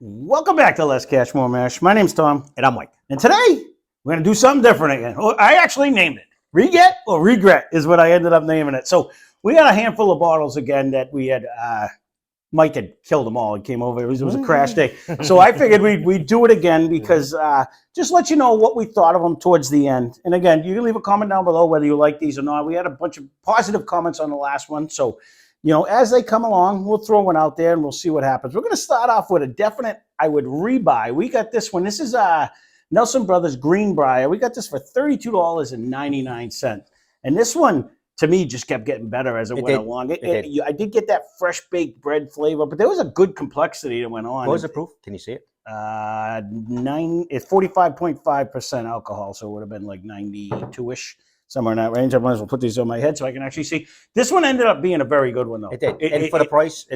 Welcome back to Lesscashmoremash. My name's Tom. And I'm Mike. And today, we're going to do something different again. I actually named it. Reget or Regret is what I ended up naming it. So we got a handful of bottles again that we had, Mike had killed them all. He came over. It was a crash day. So I figured we'd do it again because just let you know what we thought of them towards the end. And again, you can leave a comment down below whether you like these or not. We had a bunch of positive comments on the last one. So, you know, as they come along, we'll throw one out there and we'll see what happens. We're going to start off with a definite, I would rebuy. We got this one. This is Nelson Brothers Greenbrier. We got this for $32.99. And this one, to me, just kept getting better as it went along. I did get that fresh baked bread flavor, but there was a good complexity that went on. What was the proof? Can you see it? It's 45.5% alcohol, so it would have been like 92-ish. Somewhere in that range. I might as well put these on my head so I can actually see. This one ended up being a very good one, though. It did. And for the price,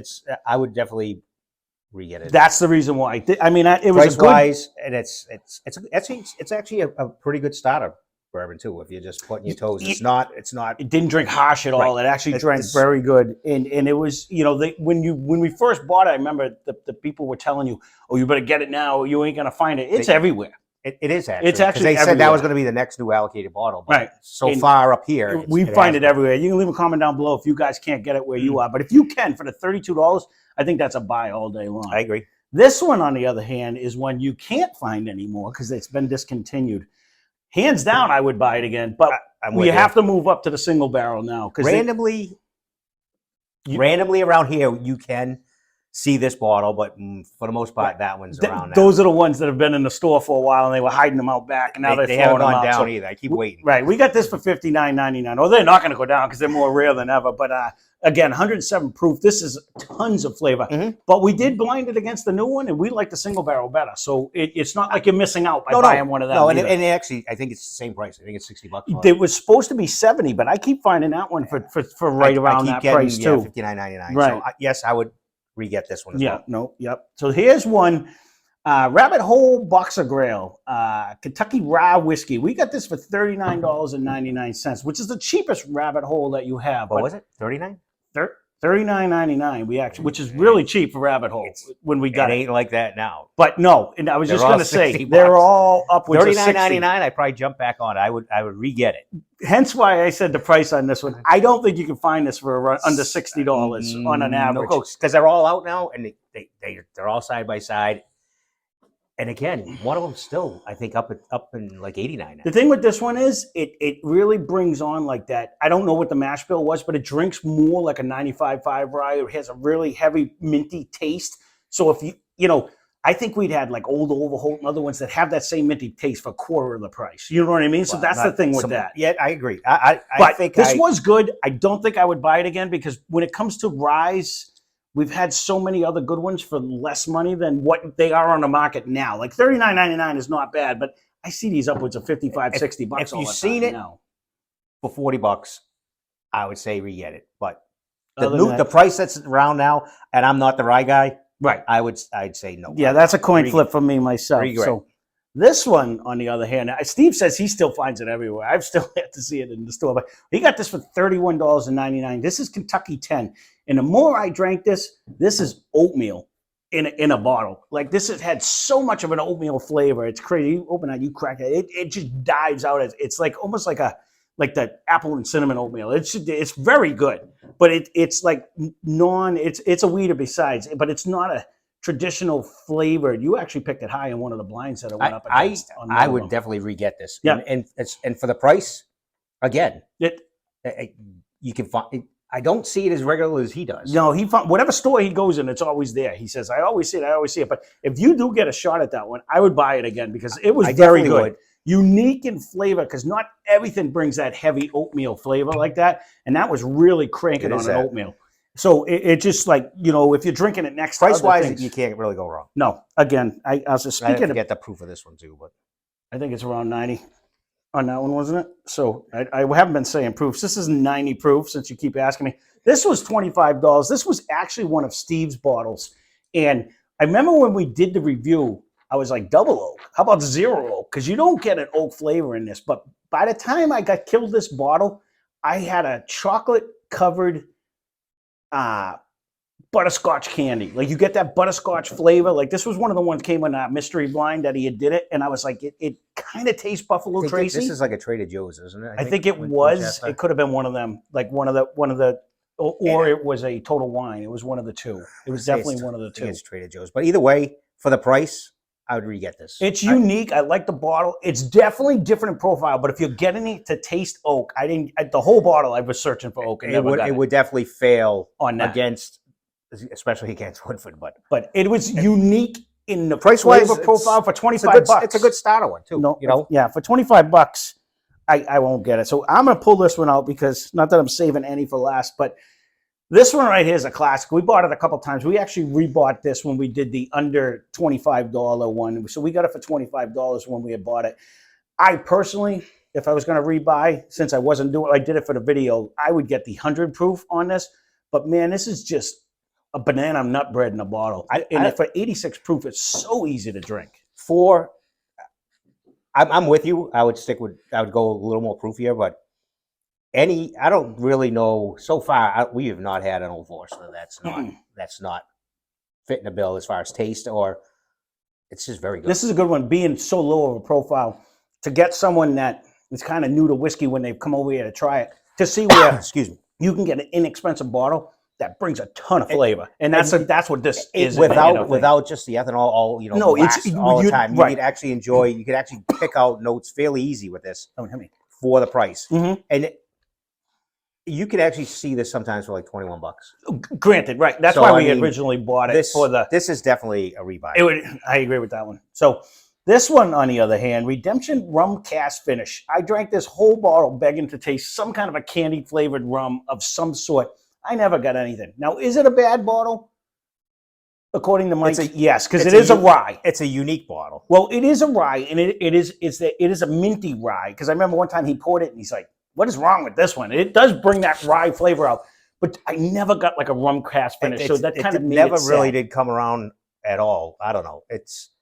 I would definitely re-get it. That's the reason why. I mean, it was price a good, wise, and it's actually a pretty good starter bourbon too. If you're just putting your toes, it's not. It didn't drink harsh at all. It actually drank very good, and it was, you know, when we first bought it, I remember the people were telling you, oh, you better get it now, or you ain't gonna find it. It's everywhere. It is actually. It's actually they everywhere. said that was going to be the next new allocated bottle. But right. So far up here, we find it everywhere. You can leave a comment down below if you guys can't get it where you are. But if you can, for the $32, I think that's a buy all day long. I agree. This one, on the other hand, is one you can't find anymore because it's been discontinued. Hands down, I would buy it again. But we have to move up to the single barrel now. Randomly around here, you can see this bottle, but for the most part, that one's around now. Those are the ones that have been in the store for a while, and they were hiding them out back, and now they haven't gone down either. I keep waiting. Right, we got this for $59.99. Oh, they're not going to go down because they're more rare than ever. But again, 107 proof. This is tons of flavor. But we did blind it against the new one, and we like the single barrel better. So it's not like you're missing out by buying one of them. No, and actually, I think it's the same price. I think it's $60. It was supposed to be $70, but I keep finding that one for right around that price too. $59.99. Right. So yes, I would re-get this one as well. So here's one, Rabbit Hole Boxer Grail, Kentucky Rye Whiskey. We got this for $39.99, which is the cheapest Rabbit Hole that you have. What was it? $39? $39.99. Which is really cheap for Rabbit Hole when we got it. It ain't like that now. But no, and I was just going to say they're all upwards of $39.99. I probably jump back on. I would re-get it. Hence why I said the price on this one. I don't think you can find this for under $60 on an average. Because they're all out now, and they're all side by side. And again, one of them still, I think, up in like 89. The thing with this one is it really brings on like that. I don't know what the mash bill was, but it drinks more like a 95.5 rye. It has a really heavy minty taste. So if you know, I think we'd had like Old Overholt and other ones that have that same minty taste for a quarter of the price. You know what I mean? So that's the thing with that. Yeah, I agree. I think this was good. I don't think I would buy it again because when it comes to ryes, we've had so many other good ones for less money than what they are on the market now. Like $39.99 is not bad, but I see these upwards of $55, $60. If you've seen it for $40, I would say re-get it. But the price that's around now, and I'm not the rye guy, right? I'd say no. Yeah, that's a coin flip for me myself. So this one, on the other hand, Steve says he still finds it everywhere. I've still yet to see it in the store, but he got this for $31.99. This is Kentucky 10. And the more I drank this is oatmeal in a bottle. Like this has had so much of an oatmeal flavor. It's crazy. You open it, you crack it. It just dives out. It's like almost like the apple and cinnamon oatmeal. It's very good, but it's like it's a weeder besides, but it's not a traditional flavored. You actually picked it high in one of the blinds that it went up against. I would definitely re-get this. Yeah, and for the price, again, you can find. I don't see it as regular as he does. No, whatever store he goes in, it's always there. He says, I always see it. But if you do get a shot at that one, I would buy it again because it was very good. Would. Unique in flavor because not everything brings that heavy oatmeal flavor like that. And that was really cranking on an oatmeal. So it just like, you know, if you're drinking it next price-wise, you can't really go wrong. No. Again, I was just speaking to get the proof of this one too, but I think it's around 90. On that one, wasn't it? So I haven't been saying proofs. This is 90 proof since you keep asking me. This was $25. This was actually one of Steve's bottles. And I remember when we did the review, I was like, double oak. How about zero oak? Because you don't get an oak flavor in this. But by the time I killed this bottle, I had a chocolate-covered butterscotch candy. Like you get that butterscotch flavor. Like this was one of the ones came in Mystery Blind that he had did it, and I was like, it kind of tastes Buffalo Tracy. This is like a Trader Joe's, isn't it? I think it was. It could have been one of them, like one of the, or it was a Total Wine. It was one of the two. It was definitely one of the two. It's Trader Joe's, but either way, for the price, I would re-get this. It's unique. I like the bottle. It's definitely different in profile, but if you're getting it to taste oak, the whole bottle I was searching for oak. And it would definitely fail on that. Especially against Woodford, but it was unique in the price-wise flavor profile for $25. It's a good starter one too. No, you know, yeah, for $25, I won't get it. So I'm gonna pull this one out because not that I'm saving any for last, but this one right here is a classic. We bought it a couple times. We actually rebought this when we did the under $25 one. So we got it for $25 when we had bought it. I personally, if I was going to rebuy, since I did it for the video, I would get the 100 proof on this. But man, this is just a banana nut bread in a bottle. And for 86 proof, it's so easy to drink. I'm with you. I would go a little more proofier, but I don't really know. So far, we have not had an Old Forester that's not fitting the bill as far as taste, or it's just very good. This is a good one. Being so low of a profile, to get someone that is kind of new to whiskey when they've come over here to try it, to see where excuse me, you can get an inexpensive bottle that brings a ton of flavor, and that's what this is. Without just the ethanol, all the time. You right. could actually enjoy. You could actually pick out notes fairly easy with this for the price, and you could actually see this sometimes for like $21. Granted, right? That's why we originally bought it. This is definitely a rebuy. I agree with that one. So this one, on the other hand, Redemption Rum Cask Finish. I drank this whole bottle begging to taste some kind of a candy flavored rum of some sort. I never got anything. Now, is it a bad bottle? According to Mike, yes, because it is a rye. It's a unique bottle. Well, it is a rye, and it is a minty rye. Because I remember one time he poured it, and he's like, "What is wrong with this one?" It does bring that rye flavor out, but I never got like a rum cask finish. So that kind of never really did come around at all. I don't know.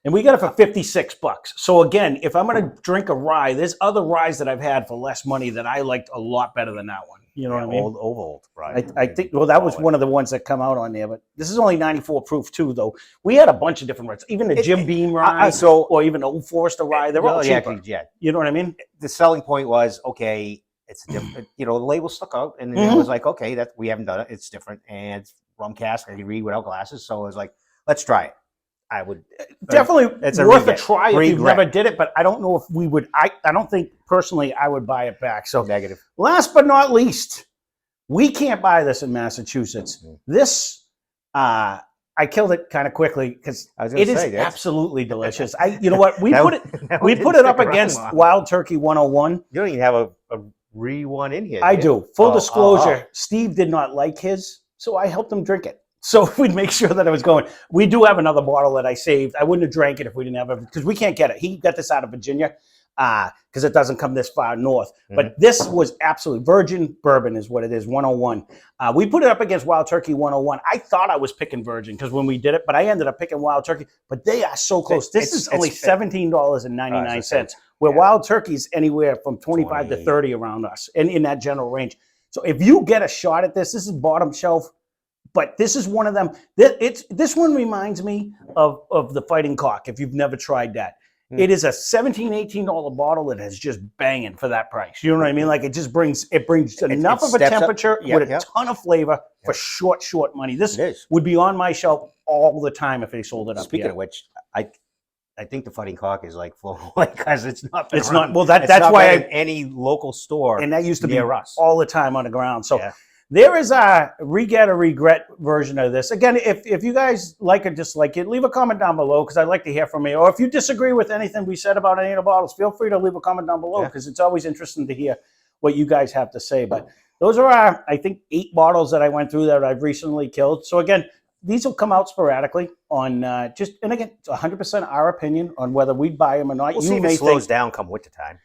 And we got it for $56. So again, if I'm going to drink a rye, there's other ryes that I've had for less money that I liked a lot better than that one. You know what I mean? Old rye. I think. Well, that was one of the ones that come out on there. But this is only 94 proof too, though. We had a bunch of different ryes, even the Jim Beam rye, or even Old Forester rye. They're all cheaper. Yeah. You know what I mean? The selling point was okay. It's different. The label stuck out, and then it was like, okay, that we haven't done it. It's different, and it's rum cask. I can read without glasses, so I was like, let's try it. I would definitely. It's worth a try if you've never did it, but I don't know if we would. I don't think personally I would buy it back. So negative. Last but not least, we can't buy this in Massachusetts. This I killed it kind of quickly because it is absolutely delicious. You know what? We put it up against Wild Turkey 101. You don't even have a one in here. I do. Full disclosure, Steve did not like his, so I helped him drink it. So we'd make sure that it was going. We do have another bottle that I saved. I wouldn't have drank it if we didn't have it because we can't get it. He got this out of Virginia because it doesn't come this far north. But this was absolutely virgin bourbon is what it is, 101. We put it up against Wild Turkey 101. I thought I was picking virgin because when we did it, but I ended up picking Wild Turkey. But they are so close. This is only $17.99, where Wild Turkey is anywhere from 25 to 30 around us and in that general range. So if you get a shot at this is bottom shelf. But this is one of them. This one reminds me of the Fighting Cock, if you've never tried that. It is a $17, $18 bottle that is just banging for that price. You know what I mean? Like it brings enough of a temperature with a ton of flavor for short money. This would be on my shelf all the time if they sold it up. Speaking of which, I think the Fighting Cock is like full because it's not. It's not. Well, that's why any local store and that used to be all the time on the ground. So. Yeah. There is a re-get or regret version of this. Again, if you guys like or dislike it, leave a comment down below because I'd like to hear from you. Or if you disagree with anything we said about any of the bottles, feel free to leave a comment down below because it's always interesting to hear what you guys have to say. But those are our, I think, 8 bottles that I went through that I've recently killed. So again, these will come out sporadically on and again, it's 100% our opinion on whether we'd buy them or not. We'll see if it slows down come winter time.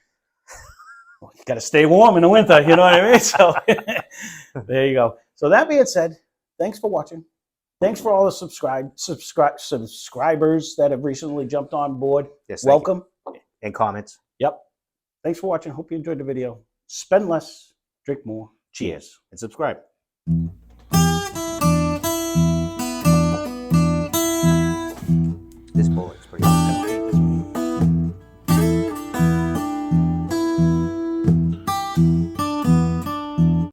You got to stay warm in the winter, you know what I mean? So there you go. So that being said, thanks for watching. Thanks for all the subscribers that have recently jumped on board. Yes, welcome. And comments. Yep. Thanks for watching. Hope you enjoyed the video. Spend less, drink more. Cheers. And subscribe. pretty.